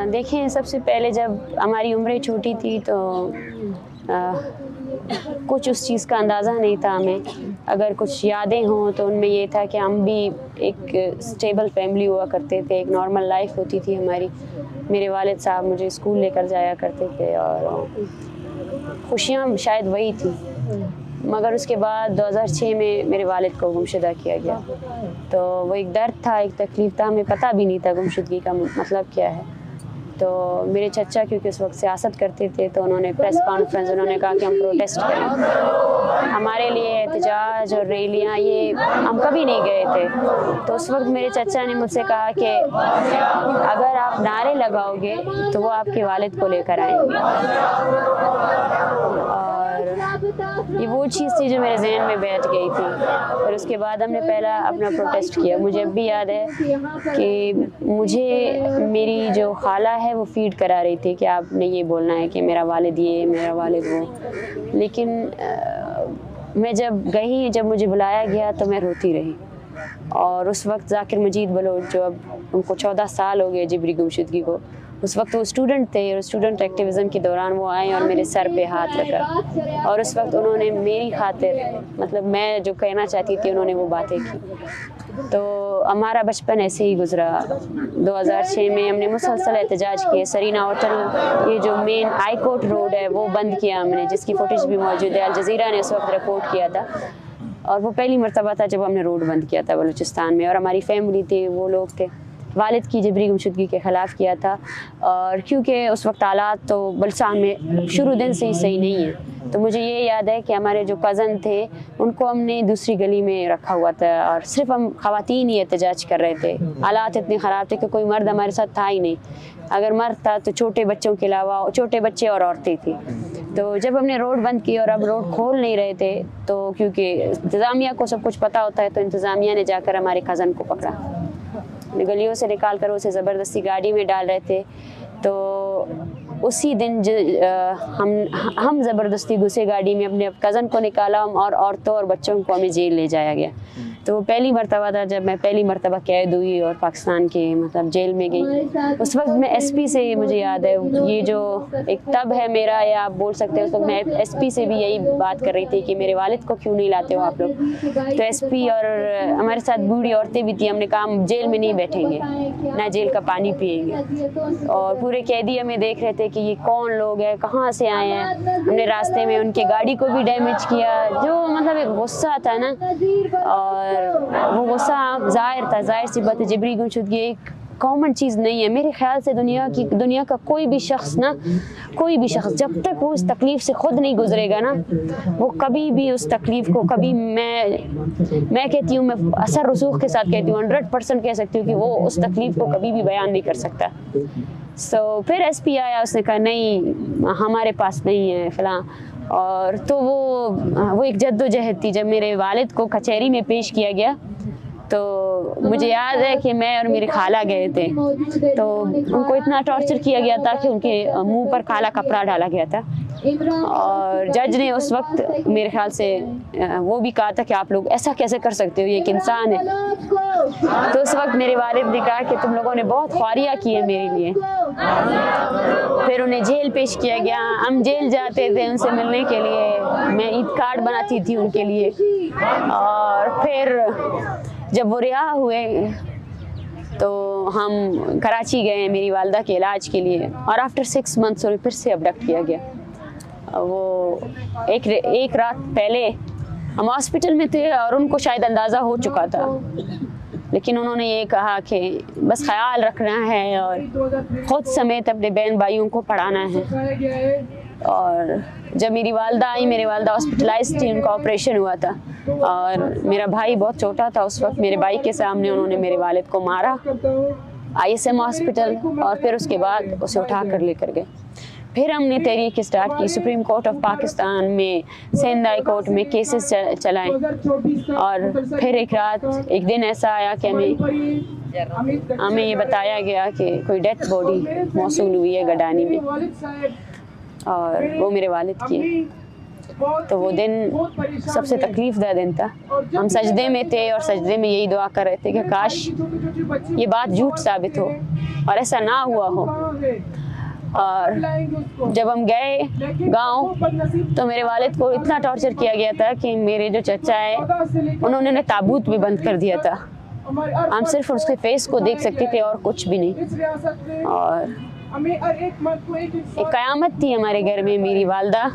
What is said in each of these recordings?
देखें, सबसे पहले जब हमारी उम्रें छोटी थी तो कुछ उस चीज़ का अंदाज़ा नहीं था हमें। अगर कुछ यादें हों तो उनमें ये था कि हम भी एक स्टेबल फैमिली हुआ करते थे, एक नॉर्मल लाइफ होती थी हमारी। मेरे वालिद साहब मुझे स्कूल लेकर जाया करते थे और खुशियाँ शायद वही थी। मगर उसके बाद 2006 में मेरे वालिद को गुमशुदा किया गया, तो वो एक दर्द था, एक तकलीफ़ था, हमें पता भी नहीं था गुमशुदगी का मतलब क्या है। तो मेरे चचा क्योंकि उस वक्त सियासत करते थे, तो उन्होंने प्रेस कॉन्फ्रेंस, उन्होंने कहा कि हम प्रोटेस्ट करें। हमारे लिए एहतजाज और रैलियाँ ये हम कभी नहीं गए थे। तो उस वक्त मेरे चचा ने मुझसे कहा कि अगर आप नारे लगाओगे तो वो आपके वालिद को लेकर आएंगे। और ये वो चीज़ थी जो मेरे जहन में बैठ गई थी। फिर उसके बाद हमने पहला अपना प्रोटेस्ट किया। मुझे अब भी याद है कि मुझे मेरी जो खाला है वो फीड करा रही थी कि आपने ये बोलना है कि मेरा वालिद ये, मेरा वालिद वो। लेकिन मैं जब मुझे बुलाया गया तो मैं रोती रही। और उस वक्त ज़ाकिर मजीद बलोच, जो अब उनको 14 साल हो गए जिबरी गुमशुदगी को, उस वक्त वो स्टूडेंट थे और स्टूडेंट एक्टिविज़म के दौरान वो आए और मेरे सर पे हाथ रखा और उस वक्त उन्होंने मेरी खातिर, मतलब मैं जो कहना चाहती थी, उन्होंने वो बातें की। तो हमारा बचपन ऐसे ही गुजरा। 2006 में हमने मुसलसल एहतजाज किए। सरीना होटल, ये जो मेन हाई कोर्ट रोड है, वो बंद किया हमने, जिसकी फुटेज भी मौजूद है। अल जज़ीरा ने उस वक्त रिपोर्ट किया था और वो पहली मरतबा था जब हमने रोड बंद किया था बलूचिस्तान में। और हमारी फैमिली थी, वो लोग थे, वालिद की जबरी गुमशुदगी के ख़िलाफ़ किया था। और क्योंकि उस वक्त हालात तो बलसान में शुरू दिन से ही सही नहीं है, तो मुझे ये याद है कि हमारे जो कज़न थे उनको हमने दूसरी गली में रखा हुआ था और सिर्फ हम ख़वातीन ही एहतजाज कर रहे थे। हालात इतने ख़राब थे कि कोई मर्द हमारे साथ था ही नहीं। अगर मर्द था तो छोटे बच्चों के अलावा छोटे बच्चे और औरतें थी। तो जब हमने रोड बंद की और अब रोड खोल नहीं रहे थे, तो क्योंकि इंतज़ामिया को सब कुछ पता होता है, तो इंतज़ामिया ने जाकर हमारे कज़न को पकड़ा, गलियों से निकाल कर उसे ज़बरदस्ती गाड़ी में डाल रहे थे। तो उसी दिन हम ज़बरदस्ती घुसे गाड़ी में, अपने कज़न को निकाला और औरतों और बच्चों को हमें जेल ले जाया गया। तो वो पहली मरतबा था जब मैं पहली मरतबा कैद हुई और पाकिस्तान के मतलब जेल में गई। उस वक्त मैं एसपी से, मुझे याद है, ये जो एक तब है मेरा, या आप बोल सकते हो, तो मैं एसपी से भी यही बात कर रही थी कि मेरे वालिद को क्यों नहीं लाते हो आप लोग। तो एसपी और हमारे साथ बूढ़ी औरतें भी थी। हमने कहा हम जेल में नहीं बैठेंगे, ना जेल का पानी पिएंगे। और पूरे कैदी हमें देख रहे थे कि ये कौन लोग हैं, कहाँ से आए हैं। हमने रास्ते में उनके गाड़ी को भी डैमेज किया। जो मतलब एक गुस्सा था ना, और वो गुस्सा जाहिर सी बात है, जबरी गुमशुदगी एक कॉमन चीज़ नहीं है। मेरे ख्याल से दुनिया का कोई भी शख्स जब तक वो इस तकलीफ़ से ख़ुद नहीं गुजरेगा ना, वो कभी भी उस तकलीफ़ को कभी, मैं कहती हूँ, मैं असर रसूख के साथ कहती हूँ, 100% कह सकती हूँ कि वो उस तकलीफ़ को कभी भी बयान नहीं कर सकता। फिर एसपी आया, उसने कहा नहीं हमारे पास नहीं है फ़लाँ। और तो वो एक जद्दोजहद थी। जब मेरे वालिद को कचहरी में पेश किया गया तो मुझे याद है कि मैं और मेरी खाला गए थे, तो उनको इतना टॉर्चर किया गया था कि उनके मुंह पर काला कपड़ा डाला गया था। और जज ने उस वक्त मेरे ख्याल से वो भी कहा था कि आप लोग ऐसा कैसे कर सकते हो, ये एक इंसान है। तो उस वक्त मेरे वालिद ने कहा कि तुम लोगों ने बहुत ख्वारियाँ की है मेरे लिए। फिर उन्हें जेल पेश किया गया। हम जेल जाते थे उनसे मिलने के लिए, मैं ईद कार्ड बनाती थी उनके लिए। और फिर जब वो रिहा हुए तो हम कराची गए मेरी वालदा के इलाज के लिए, और आफ्टर 6 मंथ्स उन्हें फिर से अबडक्ट किया गया। वो एक रात पहले हम हॉस्पिटल में थे और उनको शायद अंदाज़ा हो चुका था, लेकिन उन्होंने ये कहा कि बस ख्याल रखना है और ख़ुद समेत अपने बहन भाइयों को पढ़ाना है। और जब मेरी वालदा आई, मेरी वालदा हॉस्पिटलाइज थी, उनका ऑपरेशन हुआ था और मेरा भाई बहुत छोटा था उस वक्त। मेरे भाई के सामने उन्होंने मेरे वालिद को मारा ISM हॉस्पिटल, और फिर उसके बाद उसे उठा कर लेकर गए। फिर हमने तहरीक स्टार्ट की, सुप्रीम कोर्ट ऑफ पाकिस्तान में, सिंध हाई कोर्ट में केसेस चलाएं। और फिर एक दिन ऐसा आया कि हमें ये बताया गया कि कोई डेथ बॉडी मौसूल हुई है गडानी में, और वो मेरे वालिद की है। तो वो दिन सबसे तकलीफ़दा दिन था। हम सजदे में थे और सजदे में यही दुआ कर रहे थे कि काश ये बात झूठ साबित हो और ऐसा ना हुआ हो। और जब हम गए गांव तो मेरे वालिद को इतना टॉर्चर किया गया था कि मेरे जो चचा है उन्होंने ताबूत भी बंद कर दिया था। हम सिर्फ उसके फेस को देख सकते थे और कुछ भी नहीं। और एक क़यामत थी हमारे घर में। मेरी वालदा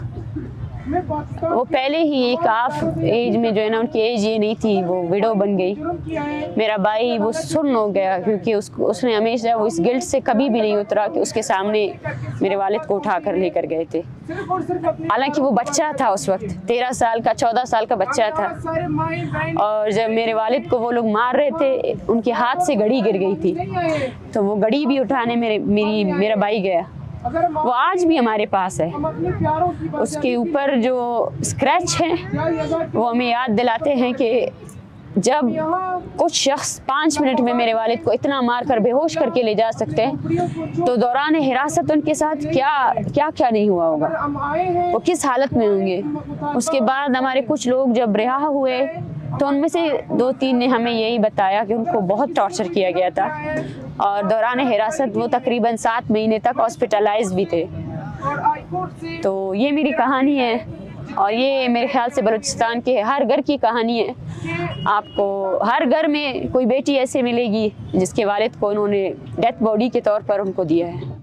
वो पहले ही एक हाफ एज में जो है ना, उनकी एज ये नहीं थी, वो विडो बन गई। मेरा भाई वो सुन्न हो गया क्योंकि उसने हमेशा वो इस गिल्ट से कभी भी नहीं उतरा कि उसके सामने मेरे वालिद को उठा कर लेकर गए थे। हालांकि वो बच्चा था उस वक्त, 13 साल का 14 साल का बच्चा था। और जब मेरे वालिद को वो लोग मार रहे थे, उनके हाथ से घड़ी गिर गई थी, तो वो घड़ी भी उठाने मेरा भाई गया। वो आज भी हमारे पास है। उसके ऊपर जो स्क्रैच हैं वो हमें याद दिलाते हैं कि जब कुछ शख्स 5 मिनट में मेरे वालिद को इतना मार कर बेहोश करके ले जा सकते हैं, तो दौरान हिरासत उनके साथ क्या नहीं हुआ होगा, वो किस हालत में होंगे। उसके बाद हमारे कुछ लोग जब रिहा हुए तो उनमें से 2-3 ने हमें यही बताया कि उनको बहुत टॉर्चर किया गया था और दौरान हिरासत वो तकरीबन 7 महीने तक हॉस्पिटलाइज भी थे। तो ये मेरी कहानी है और ये मेरे ख्याल से बलूचिस्तान के हर घर की कहानी है। आपको हर घर में कोई बेटी ऐसे मिलेगी जिसके वालिद को उन्होंने डेथ बॉडी के तौर पर उनको दिया है।